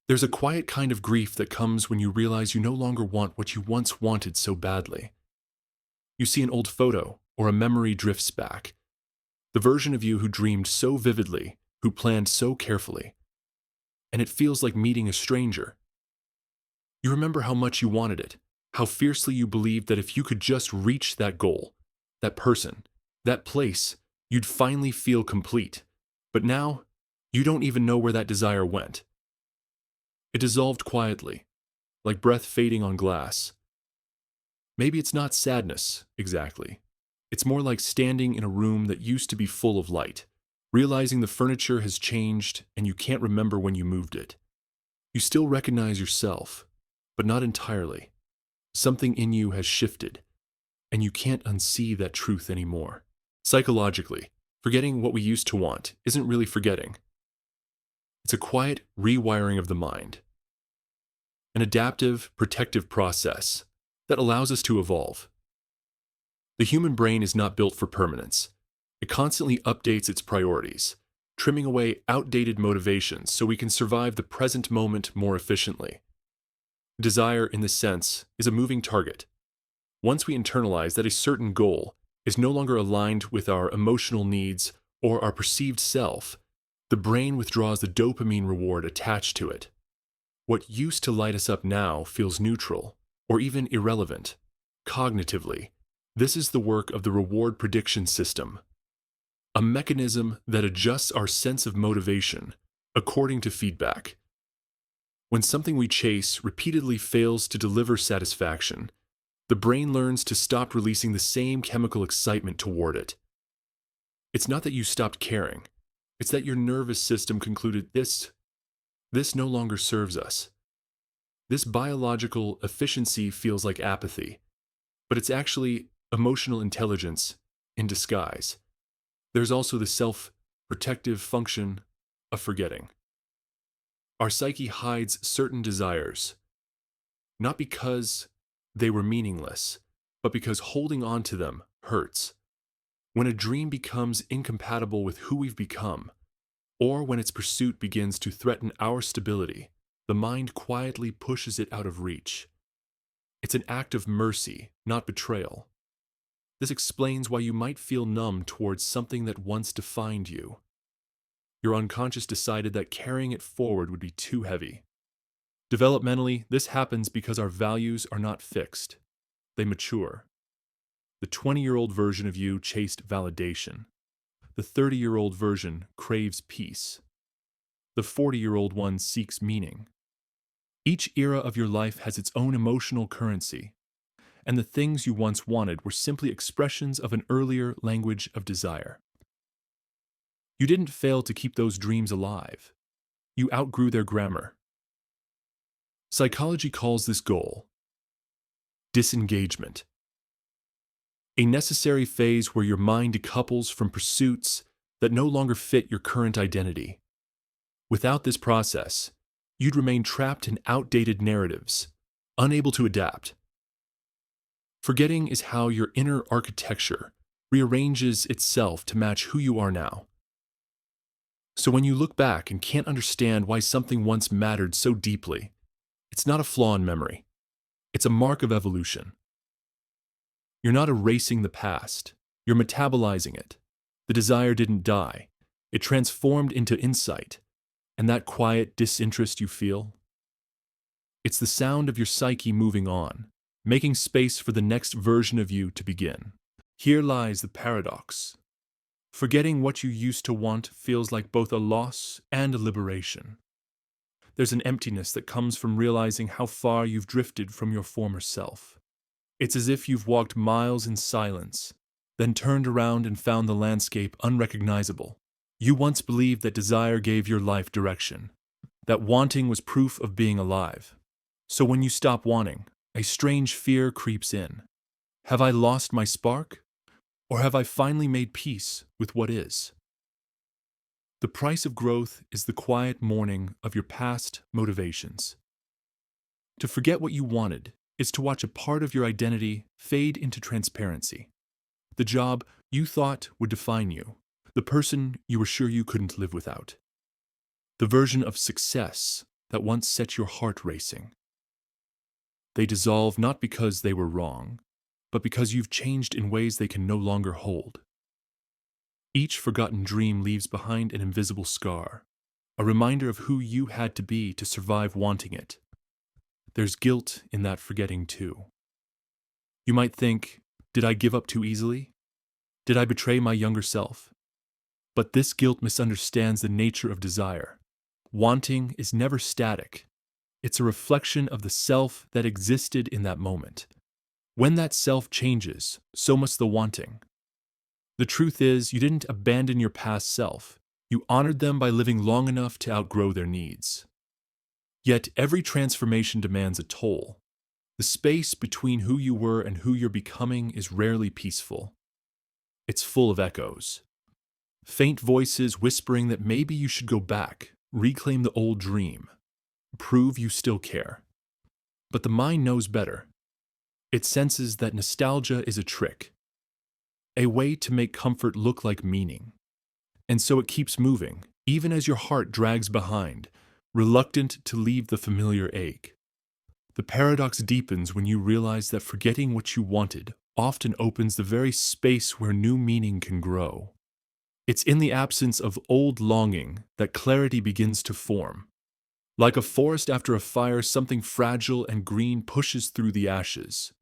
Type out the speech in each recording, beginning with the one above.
There's a quiet kind of grief that comes when you realize you no longer want what you once wanted so badly. You see an old photo, or a memory drifts back. The version of you who dreamed so vividly, who planned so carefully. And it feels like meeting a stranger. You remember how much you wanted it, how fiercely you believed that if you could just reach that goal, that person, that place, you'd finally feel complete. But now, you don't even know where that desire went. It dissolved quietly, like breath fading on glass. Maybe it's not sadness, exactly. It's more like standing in a room that used to be full of light, realizing the furniture has changed and you can't remember when you moved it. You still recognize yourself, but not entirely. Something in you has shifted, and you can't unsee that truth anymore. Psychologically, forgetting what we used to want isn't really forgetting. It's a quiet rewiring of the mind, an adaptive, protective process that allows us to evolve. The human brain is not built for permanence. It constantly updates its priorities, trimming away outdated motivations so we can survive the present moment more efficiently. Desire, in this sense, is a moving target. Once we internalize that a certain goal is no longer aligned with our emotional needs or our perceived self, the brain withdraws the dopamine reward attached to it. What used to light us up now feels neutral, or even irrelevant. Cognitively, this is the work of the reward prediction system, a mechanism that adjusts our sense of motivation according to feedback. When something we chase repeatedly fails to deliver satisfaction, the brain learns to stop releasing the same chemical excitement toward it. It's not that you stopped caring, it's that your nervous system concluded this no longer serves us. This biological efficiency feels like apathy, but it's actually emotional intelligence in disguise. There's also the self-protective function of forgetting. Our psyche hides certain desires, not because they were meaningless, but because holding on to them hurts. When a dream becomes incompatible with who we've become, or when its pursuit begins to threaten our stability, the mind quietly pushes it out of reach. It's an act of mercy, not betrayal. This explains why you might feel numb towards something that once defined you. Your unconscious decided that carrying it forward would be too heavy. Developmentally, this happens because our values are not fixed. They mature. The 20-year-old version of you chased validation. The 30-year-old version craves peace. The 40-year-old one seeks meaning. Each era of your life has its own emotional currency, and the things you once wanted were simply expressions of an earlier language of desire. You didn't fail to keep those dreams alive. You outgrew their grammar. Psychology calls this goal disengagement, a necessary phase where your mind decouples from pursuits that no longer fit your current identity. Without this process, you'd remain trapped in outdated narratives, unable to adapt. Forgetting is how your inner architecture rearranges itself to match who you are now. So when you look back and can't understand why something once mattered so deeply, it's not a flaw in memory. It's a mark of evolution. You're not erasing the past. You're metabolizing it. The desire didn't die. It transformed into insight. And that quiet disinterest you feel? It's the sound of your psyche moving on, making space for the next version of you to begin. Here lies the paradox. Forgetting what you used to want feels like both a loss and a liberation. There's an emptiness that comes from realizing how far you've drifted from your former self. It's as if you've walked miles in silence, then turned around and found the landscape unrecognizable. You once believed that desire gave your life direction, that wanting was proof of being alive. So when you stop wanting, a strange fear creeps in. Have I lost my spark? Or have I finally made peace with what is? The price of growth is the quiet mourning of your past motivations. To forget what you wanted is to watch a part of your identity fade into transparency. The job you thought would define you, the person you were sure you couldn't live without. The version of success that once set your heart racing. They dissolve not because they were wrong, but because you've changed in ways they can no longer hold. Each forgotten dream leaves behind an invisible scar, a reminder of who you had to be to survive wanting it. There's guilt in that forgetting too. You might think, did I give up too easily? Did I betray my younger self? But this guilt misunderstands the nature of desire. Wanting is never static. It's a reflection of the self that existed in that moment. When that self changes, so must the wanting. The truth is, you didn't abandon your past self. You honored them by living long enough to outgrow their needs. Yet every transformation demands a toll. The space between who you were and who you're becoming is rarely peaceful. It's full of echoes. Faint voices whispering that maybe you should go back, reclaim the old dream, prove you still care. But the mind knows better. It senses that nostalgia is a trick, a way to make comfort look like meaning. And so it keeps moving, even as your heart drags behind, reluctant to leave the familiar ache. The paradox deepens when you realize that forgetting what you wanted often opens the very space where new meaning can grow. It's in the absence of old longing that clarity begins to form. Like a forest after a fire, something fragile and green pushes through the ashes.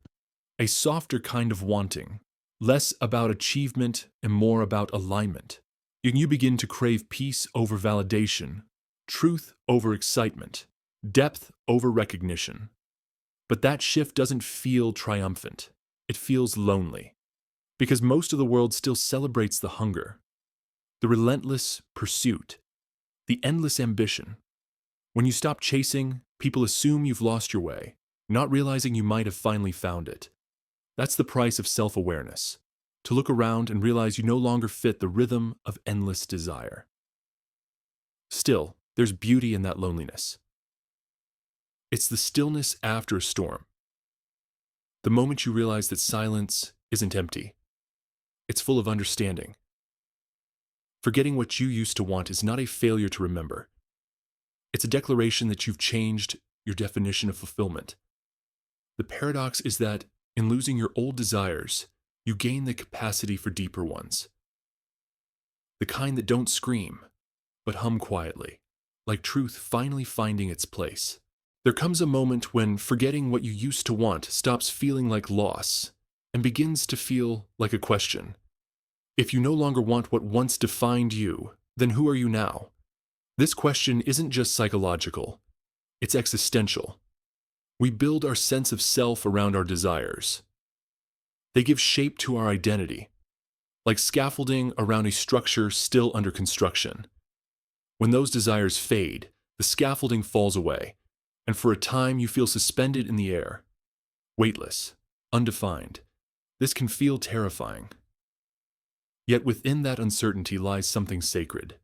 A softer kind of wanting, less about achievement and more about alignment. You begin to crave peace over validation, truth over excitement, depth over recognition. But that shift doesn't feel triumphant. It feels lonely. Because most of the world still celebrates the hunger, the relentless pursuit, the endless ambition. When you stop chasing, people assume you've lost your way, not realizing you might have finally found it. That's the price of self-awareness, to look around and realize you no longer fit the rhythm of endless desire. Still, there's beauty in that loneliness. It's the stillness after a storm. The moment you realize that silence isn't empty. It's full of understanding. Forgetting what you used to want is not a failure to remember. It's a declaration that you've changed your definition of fulfillment. The paradox is that in losing your old desires, you gain the capacity for deeper ones. The kind that don't scream, but hum quietly, like truth finally finding its place. There comes a moment when forgetting what you used to want stops feeling like loss and begins to feel like a question. If you no longer want what once defined you, then who are you now? This question isn't just psychological, it's existential. We build our sense of self around our desires. They give shape to our identity, like scaffolding around a structure still under construction. When those desires fade, the scaffolding falls away, and for a time you feel suspended in the air, weightless, undefined. This can feel terrifying. Yet within that uncertainty lies something sacred.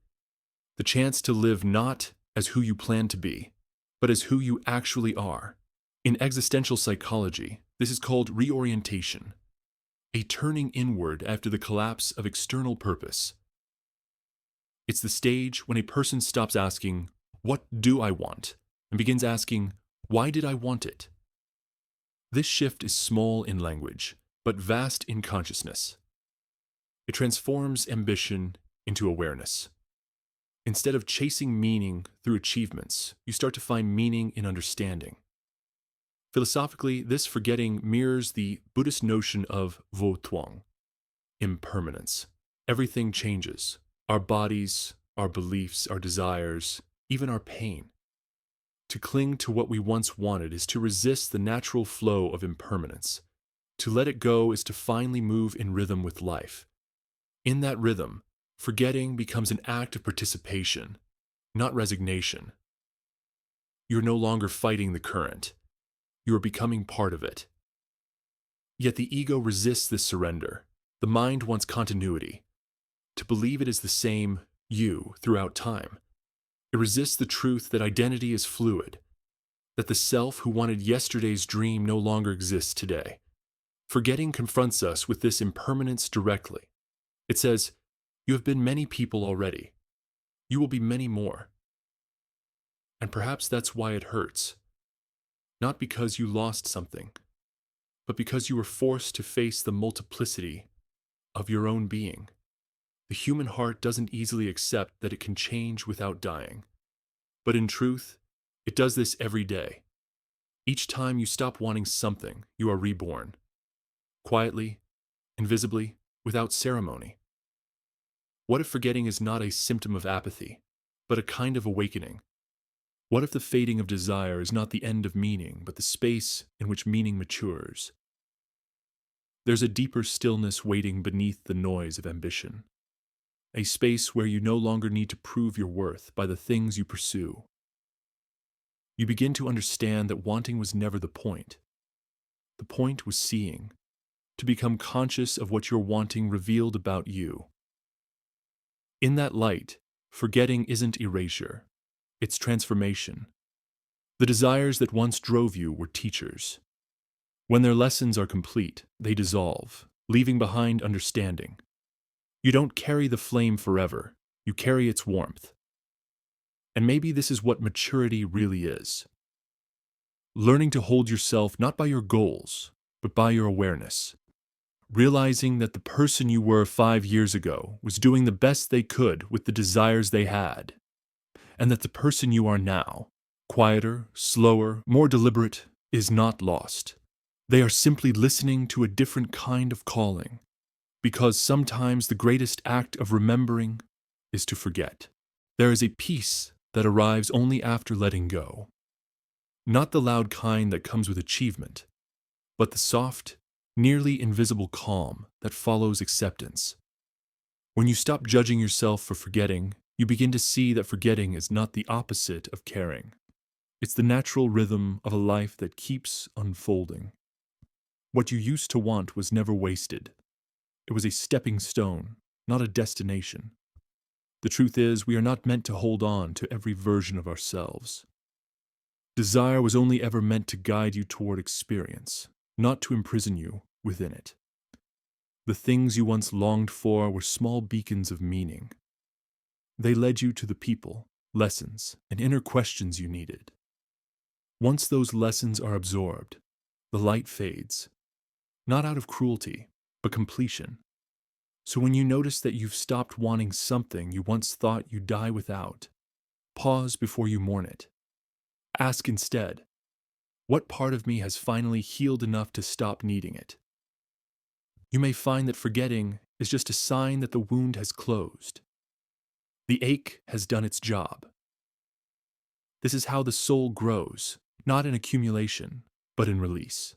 The chance to live not as who you plan to be, but as who you actually are. In existential psychology, this is called reorientation, a turning inward after the collapse of external purpose. It's the stage when a person stops asking, "What do I want?" and begins asking, "Why did I want it?" This shift is small in language, but vast in consciousness. It transforms ambition into awareness. Instead of chasing meaning through achievements, you start to find meaning in understanding. Philosophically, this forgetting mirrors the Buddhist notion of vô tuong, impermanence. Everything changes. Our bodies, our beliefs, our desires, even our pain. To cling to what we once wanted is to resist the natural flow of impermanence. To let it go is to finally move in rhythm with life. In that rhythm, forgetting becomes an act of participation, not resignation. You're no longer fighting the current. You are becoming part of it. Yet the ego resists this surrender. The mind wants continuity, to believe it is the same you throughout time. It resists the truth that identity is fluid, that the self who wanted yesterday's dream no longer exists today. Forgetting confronts us with this impermanence directly. It says, "You have been many people already. You will be many more." And perhaps that's why it hurts. Not because you lost something, but because you were forced to face the multiplicity of your own being. The human heart doesn't easily accept that it can change without dying. But in truth, it does this every day. Each time you stop wanting something, you are reborn. Quietly, invisibly, without ceremony. What if forgetting is not a symptom of apathy, but a kind of awakening? What if the fading of desire is not the end of meaning, but the space in which meaning matures? There's a deeper stillness waiting beneath the noise of ambition. A space where you no longer need to prove your worth by the things you pursue. You begin to understand that wanting was never the point. The point was seeing, to become conscious of what your wanting revealed about you. In that light, forgetting isn't erasure, it's transformation. The desires that once drove you were teachers. When their lessons are complete, they dissolve, leaving behind understanding. You don't carry the flame forever, you carry its warmth. And maybe this is what maturity really is. Learning to hold yourself not by your goals, but by your awareness. Realizing that the person you were 5 years ago was doing the best they could with the desires they had, and that the person you are now, quieter, slower, more deliberate, is not lost. They are simply listening to a different kind of calling, because sometimes the greatest act of remembering is to forget. There is a peace that arrives only after letting go. Not the loud kind that comes with achievement, but the soft, nearly invisible calm that follows acceptance. When you stop judging yourself for forgetting, you begin to see that forgetting is not the opposite of caring. It's the natural rhythm of a life that keeps unfolding. What you used to want was never wasted. It was a stepping stone, not a destination. The truth is, we are not meant to hold on to every version of ourselves. Desire was only ever meant to guide you toward experience, not to imprison you within it. The things you once longed for were small beacons of meaning. They led you to the people, lessons, and inner questions you needed. Once those lessons are absorbed, the light fades, not out of cruelty, but completion. So when you notice that you've stopped wanting something you once thought you'd die without, pause before you mourn it. Ask instead, what part of me has finally healed enough to stop needing it? You may find that forgetting is just a sign that the wound has closed. The ache has done its job. This is how the soul grows, not in accumulation, but in release.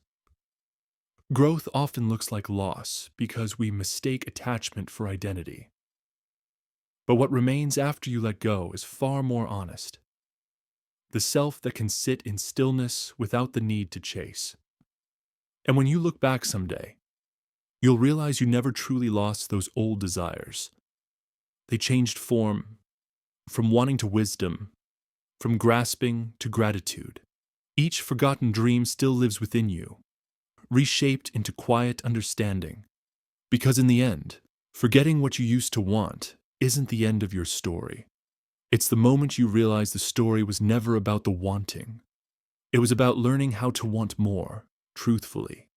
Growth often looks like loss because we mistake attachment for identity. But what remains after you let go is far more honest. The self that can sit in stillness without the need to chase. And when you look back someday, you'll realize you never truly lost those old desires. They changed form, from wanting to wisdom, from grasping to gratitude. Each forgotten dream still lives within you, reshaped into quiet understanding. Because in the end, forgetting what you used to want isn't the end of your story. It's the moment you realize the story was never about the wanting. It was about learning how to want more, truthfully.